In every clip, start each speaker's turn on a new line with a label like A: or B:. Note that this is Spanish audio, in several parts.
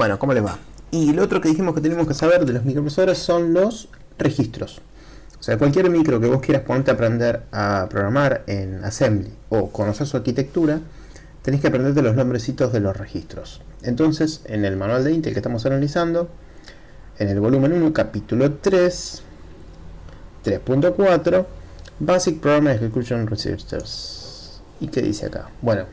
A: Bueno, ¿cómo les va? Y lo otro que dijimos que tenemos que saber de los microprocesadores son los registros. O sea, cualquier micro que vos quieras ponerte a aprender a programar en Assembly o conocer su arquitectura, tenés que aprenderte los nombrecitos de los registros. Entonces, en el manual de Intel que estamos analizando, en el volumen 1, capítulo 3, 3.4, Basic Program Execution Registers. ¿Y qué dice acá? Bueno,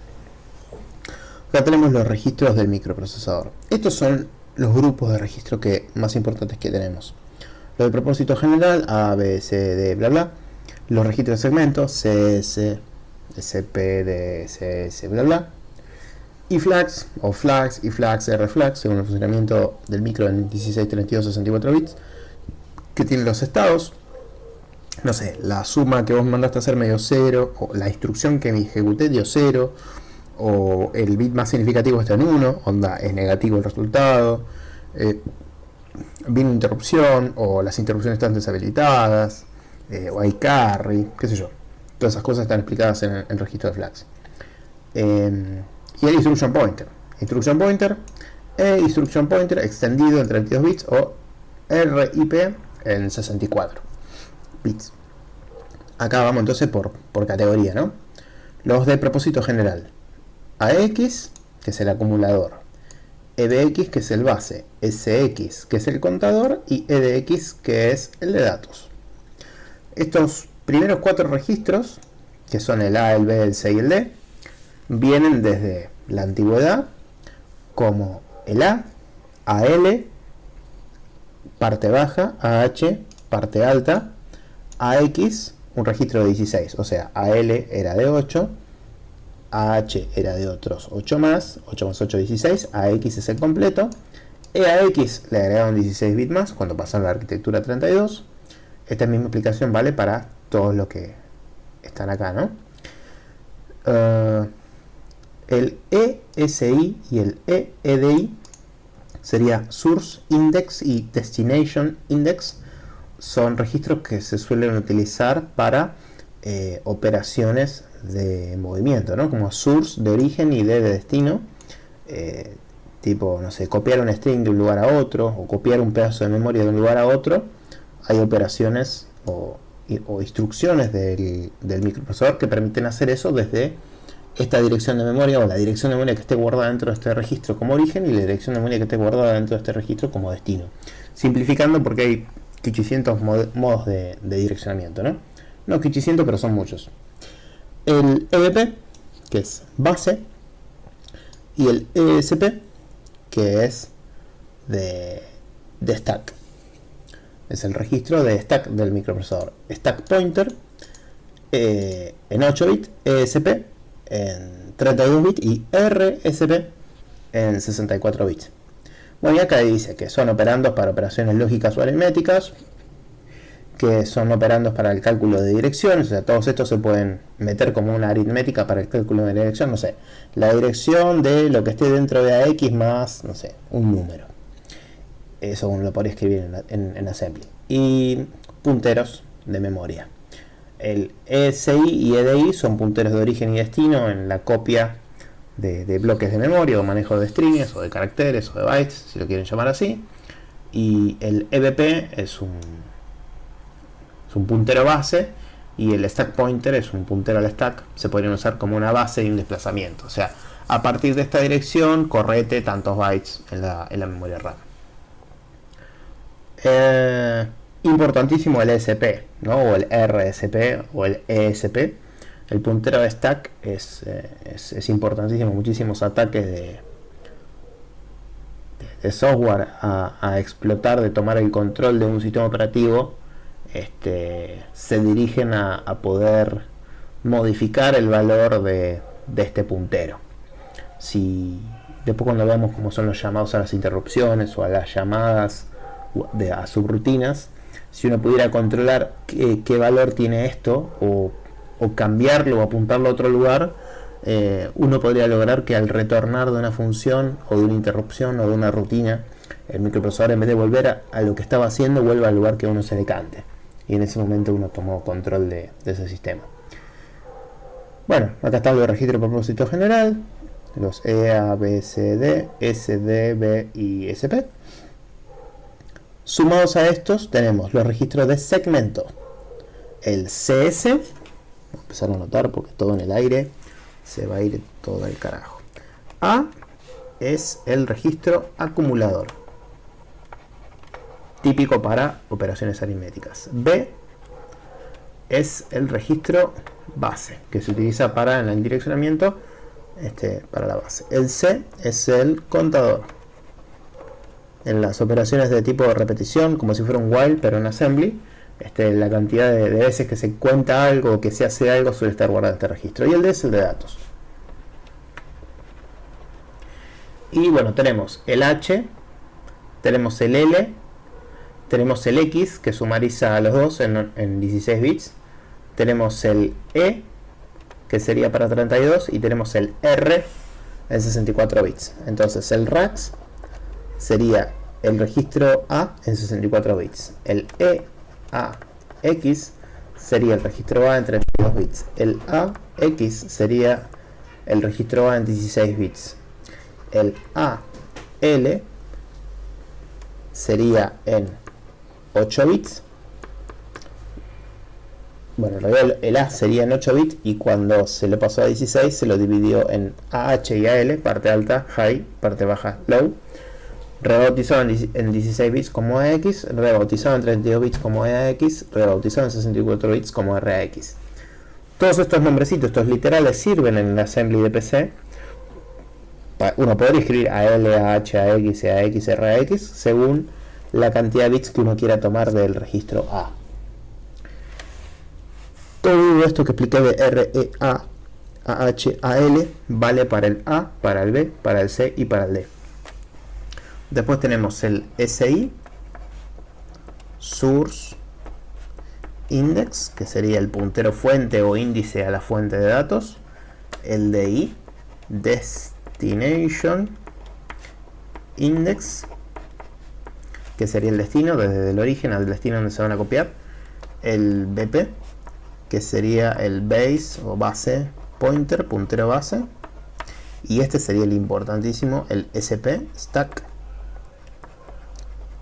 A: acá tenemos los registros del microprocesador. Estos son los grupos de registro más importantes que tenemos. Lo de propósito general, A, B, C, D, bla, bla. Los registros de segmentos, CS, SP, DSS, bla, bla. Y flags, o flags, y flags, R flags, según el funcionamiento del micro en 16, 32, 64 bits, que tienen los estados. No sé, la suma que vos mandaste a hacer me dio 0, o la instrucción que me ejecuté dio 0, o el bit más significativo está en 1, onda, es negativo el resultado, vino interrupción, o las interrupciones están deshabilitadas, o hay carry, qué sé yo. Todas esas cosas están explicadas en el registro de flags. Y el instruction pointer. Instruction pointer extendido en 32 bits o RIP en 64 bits. Acá vamos entonces por categoría, ¿no? Los de propósito general. AX, que es el acumulador. EBX, que es el base. SX, que es el contador. Y EDX, que es el de datos. Estos primeros 4 registros, que son el A, el B, el C y el D, vienen desde la antigüedad como el A, AL, parte baja, AH, parte alta, AX, un registro de 16, o sea, AL era de 8, AH era de otros 8 más 8, 16, AX es el completo, EAX le agregaron 16 bits más cuando pasaron a la arquitectura 32. Esta misma explicación vale para todos los que están acá, ¿no? El ESI y el EDI sería Source Index y Destination Index. Son registros que se suelen utilizar para operaciones de movimiento, ¿no? Como source de origen y de destino. Tipo, no sé, copiar un string de un lugar a otro o copiar un pedazo de memoria de un lugar a otro. Hay operaciones o instrucciones del microprocesador que permiten hacer eso desde esta dirección de memoria o la dirección de memoria que esté guardada dentro de este registro como origen y la dirección de memoria que esté guardada dentro de este registro como destino. Simplificando porque hay 800 modos de direccionamiento, ¿no? No 800, pero son muchos. El EBP, que es base, y el ESP, que es de stack. Es el registro de stack del microprocesador. Stack pointer en 8 bits, ESP en 32 bits y RSP en 64 bits. Bueno, y acá dice que son operandos para operaciones lógicas o aritméticas, que son operandos para el cálculo de direcciones, o sea, todos estos se pueden meter como una aritmética para el cálculo de la dirección, no sé, la dirección de lo que esté dentro de AX más, no sé, un número. Eso uno lo podría escribir en Assembly. Y punteros de memoria. El ESI y EDI son punteros de origen y destino en la copia de bloques de memoria o manejo de strings o de caracteres o de bytes, si lo quieren llamar así. Y el EBP es un puntero base y el stack pointer es un puntero al stack. Se podrían usar como una base y un desplazamiento. O sea, a partir de esta dirección, correte tantos bytes en la memoria RAM. Importantísimo el ESP, ¿no? O el RSP o el ESP. El puntero de stack es importantísimo. Muchísimos ataques de software a explotar, de tomar el control de un sistema operativo, se dirigen a poder modificar el valor de este puntero. Si después, cuando veamos cómo son los llamados a las interrupciones o a las llamadas a subrutinas, si uno pudiera controlar qué valor tiene esto o cambiarlo o apuntarlo a otro lugar, uno podría lograr que al retornar de una función o de una interrupción o de una rutina, el microprocesador, en vez de volver a lo que estaba haciendo, vuelva al lugar que uno se le cante, y en ese momento uno tomó control de ese sistema. Bueno, acá está el registro de propósito general. los E, A, B, C, D, S, D, B y SP. Sumados a estos tenemos los registros de segmento, el CS, voy a empezar a anotar porque todo en el aire se va a ir todo al carajo. A es el registro acumulador, típico para operaciones aritméticas. B es el registro base, que se utiliza para el direccionamiento, para la base. El C es el contador. En las operaciones de tipo de repetición, como si fuera un while, pero en assembly, la cantidad de veces que se cuenta algo o que se hace algo suele estar guardado en este registro. Y el D es el de datos. Y bueno, tenemos el H, tenemos el L, tenemos el X, que sumariza a los dos en 16 bits. Tenemos el E, que sería para 32, y tenemos el R en 64 bits. Entonces el RAX sería el registro A en 64 bits. El EAX sería el registro A en 32 bits. El AX sería el registro A en 16 bits. El AL sería en 8 bits. Bueno, en realidad el A sería en 8 bits y cuando se le pasó a 16 se lo dividió en AH y AL, parte alta, high, parte baja, low. Rebautizado en 16 bits como AX, rebautizado en 32 bits como EAX, rebautizado en 64 bits como RAX. Todos estos nombrecitos, estos literales, sirven en el assembly de PC. Uno podría escribir AL, AH, AX, AX, RAX según la cantidad de bits que uno quiera tomar del registro A. Todo esto que expliqué de REA, AH, AL vale para el A, para el B, para el C y para el D. Después tenemos el SI, Source Index, que sería el puntero fuente o índice a la fuente de datos. El DI, Destination Index, que sería el destino, desde el origen al destino donde se van a copiar. El BP, que sería el base o base pointer, puntero base. Y este sería el importantísimo, el SP, stack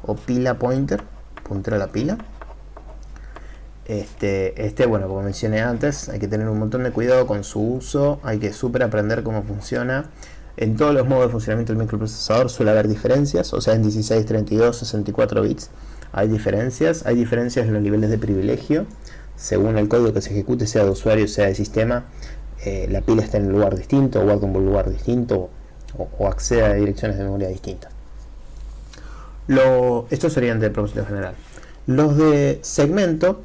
A: o pila pointer, puntero a la pila. Bueno, como mencioné antes, hay que tener un montón de cuidado con su uso, hay que súper aprender cómo funciona. En todos los modos de funcionamiento del microprocesador suele haber diferencias, o sea, en 16, 32, 64 bits hay diferencias en los niveles de privilegio. Según el código que se ejecute, sea de usuario, sea de sistema, la pila está en un lugar distinto, o guarda en un lugar distinto, o accede a direcciones de memoria distintas. Estos serían de propósito general. Los de segmento,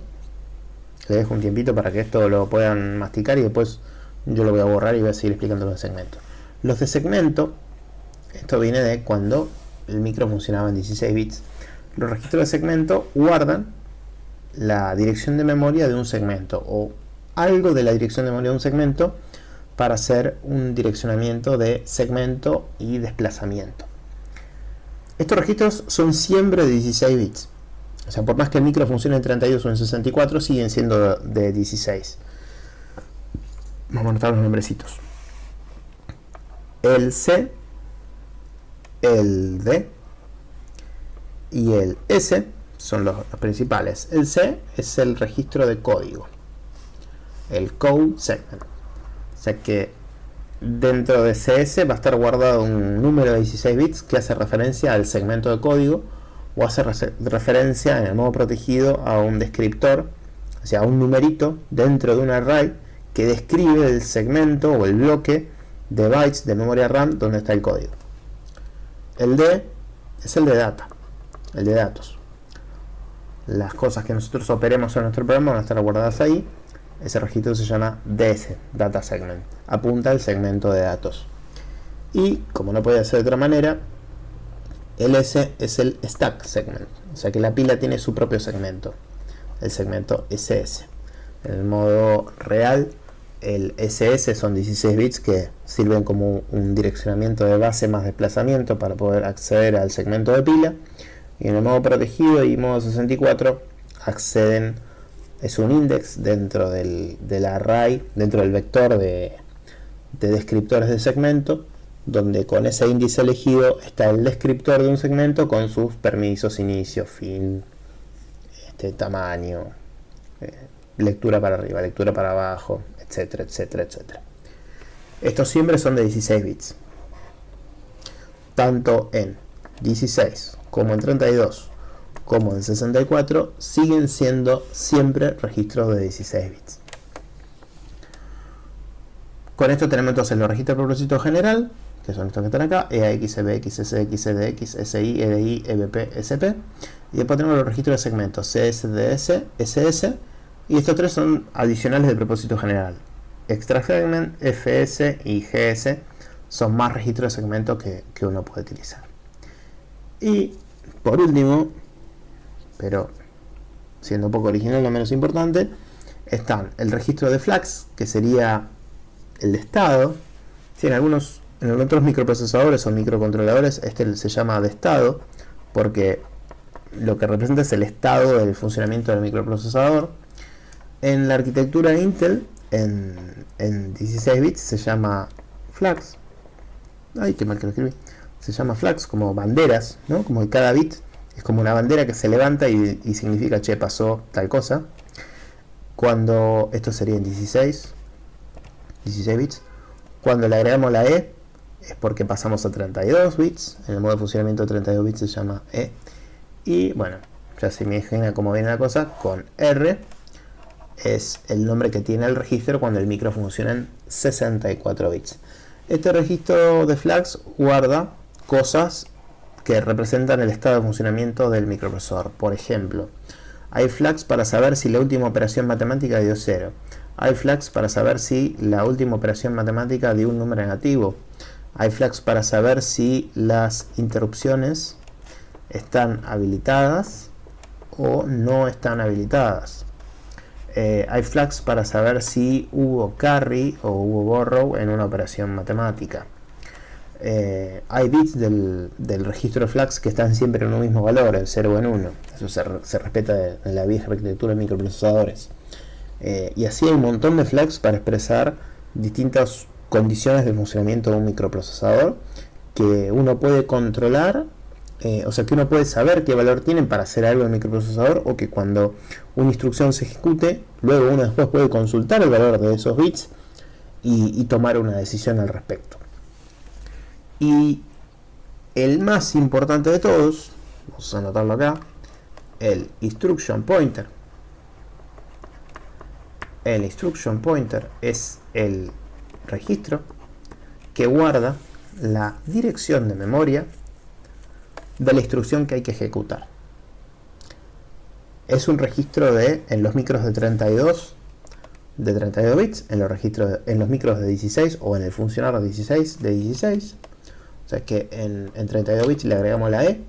A: les dejo un tiempito para que esto lo puedan masticar y después yo lo voy a borrar y voy a seguir explicando los de segmento. Los de segmento, esto viene de cuando el micro funcionaba en 16 bits. Los registros de segmento guardan la dirección de memoria de un segmento o algo de la dirección de memoria de un segmento para hacer un direccionamiento de segmento y desplazamiento. Estos registros son siempre de 16 bits. O sea, por más que el micro funcione en 32 o en 64, siguen siendo de 16. Vamos a anotar los nombrecitos. El C, el D y el S son los principales. El C es el registro de código, el code segment. O sea que dentro de CS va a estar guardado un número de 16 bits que hace referencia al segmento de código, o hace referencia en el modo protegido a un descriptor, o sea, a un numerito dentro de un array que describe el segmento o el bloque de bytes de memoria RAM donde está el código. El D es el de data, el de datos. Las cosas que nosotros operemos en nuestro programa van a estar guardadas ahí. Ese registro se llama DS, Data Segment, apunta al segmento de datos. Y como no puede ser de otra manera, el S es el Stack Segment, o sea que la pila tiene su propio segmento, el segmento SS. En el modo real, el SS son 16 bits que sirven como un direccionamiento de base más desplazamiento para poder acceder al segmento de pila. Y en el modo protegido y modo 64 acceden, es un index dentro del array, dentro del vector de descriptores de segmento, donde con ese índice elegido está el descriptor de un segmento con sus permisos, inicio, fin, tamaño, lectura para arriba, lectura para abajo, etcétera, etcétera, etcétera. Estos siempre son de 16 bits. Tanto en 16 como en 32 como en 64 siguen siendo siempre registros de 16 bits. Con esto tenemos entonces los registros de propósito general, que son estos que están acá: EAX, EBX, SX, EDX, SI, EDI, EBP, SP. Y después tenemos los registros de segmentos CS, DS, SS. Y estos tres son adicionales de propósito general. Extra Segment, FS y GS son más registros de segmento que uno puede utilizar. Y por último, pero siendo un poco original, no menos importante, están el registro de flags, que sería el de estado. Sí, en otros microprocesadores o microcontroladores este se llama de estado, porque lo que representa es el estado del funcionamiento del microprocesador. En la arquitectura Intel, en 16 bits, se llama flags. Ay, qué mal que lo escribí. Se llama flags, como banderas, ¿no? Como que cada bit es como una bandera que se levanta y significa, che, pasó tal cosa. Cuando esto sería en 16 bits. Cuando le agregamos la E, es porque pasamos a 32 bits. En el modo de funcionamiento de 32 bits se llama E. Y bueno, ya se me imagina cómo viene la cosa. Con R es el nombre que tiene el registro cuando el micro funciona en 64 bits. Este registro de flags guarda cosas que representan el estado de funcionamiento del microprocesador. Por ejemplo, hay flags para saber si la última operación matemática dio 0. Hay flags para saber si la última operación matemática dio un número negativo. Hay flags para saber si las interrupciones están habilitadas o no están habilitadas. Hay flags para saber si hubo carry o hubo borrow en una operación matemática. Hay bits del registro de flags que están siempre en un mismo valor, en 0 o en 1. Eso se respeta en la vieja arquitectura de microprocesadores. Y así hay un montón de flags para expresar distintas condiciones de funcionamiento de un microprocesador que uno puede controlar. O sea que uno puede saber qué valor tienen para hacer algo en el microprocesador, o que cuando una instrucción se ejecute, luego uno después puede consultar el valor de esos bits y tomar una decisión al respecto. Y el más importante de todos, vamos a anotarlo acá, el instruction pointer. El instruction pointer es el registro que guarda la dirección de memoria de la instrucción que hay que ejecutar. Es un registro en los micros de 32 bits, en los micros de 16 o en el funcionar de 16. O sea que en 32 bits le agregamos la E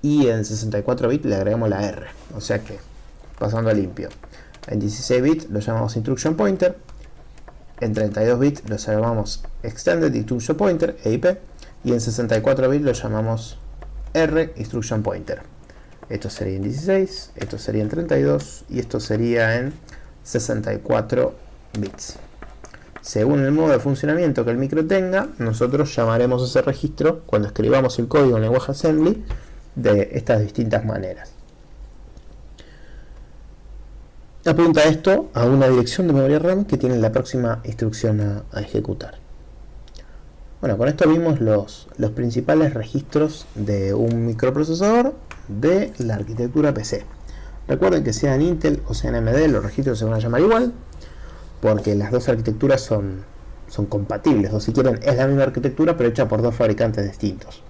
A: y en 64 bits le agregamos la R. O sea que, pasando a limpio, en 16 bits lo llamamos instruction pointer, en 32 bits lo llamamos extended instruction pointer, EIP, y en 64 bits lo llamamos R instruction pointer. Esto sería en 16, esto sería en 32 y esto sería en 64 bits. Según el modo de funcionamiento que el micro tenga, nosotros llamaremos ese registro, cuando escribamos el código en lenguaje assembly, de estas distintas maneras. Apunta esto a una dirección de memoria RAM que tiene la próxima instrucción a ejecutar. Bueno, con esto vimos los principales registros de un microprocesador de la arquitectura PC. Recuerden que sea en Intel o sea en AMD, los registros se van a llamar igual, porque las dos arquitecturas son compatibles, o si quieren es la misma arquitectura pero hecha por dos fabricantes distintos.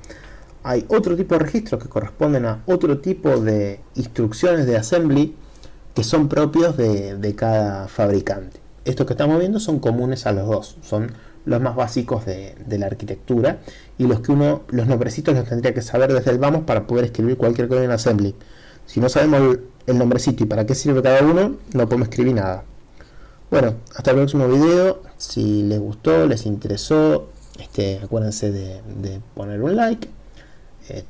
A: Hay otro tipo de registros que corresponden a otro tipo de instrucciones de assembly que son propios de cada fabricante. Estos que estamos viendo son comunes a los dos, son los más básicos de la arquitectura y los nombrecitos los tendría que saber desde el vamos para poder escribir cualquier código en assembly. Si no sabemos el nombrecito y para qué sirve cada uno, no podemos escribir nada. Bueno, hasta el próximo video. Si les gustó, les interesó, acuérdense de poner un like,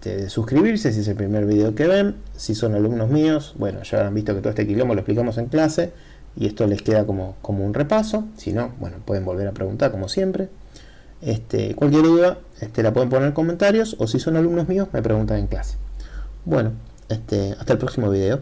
A: de suscribirse si es el primer video que ven. Si son alumnos míos, bueno, ya habrán visto que todo este quilombo lo explicamos en clase y esto les queda como un repaso. Si no, bueno, pueden volver a preguntar como siempre. Cualquier duda la pueden poner en comentarios, o si son alumnos míos me preguntan en clase. Bueno, hasta el próximo video.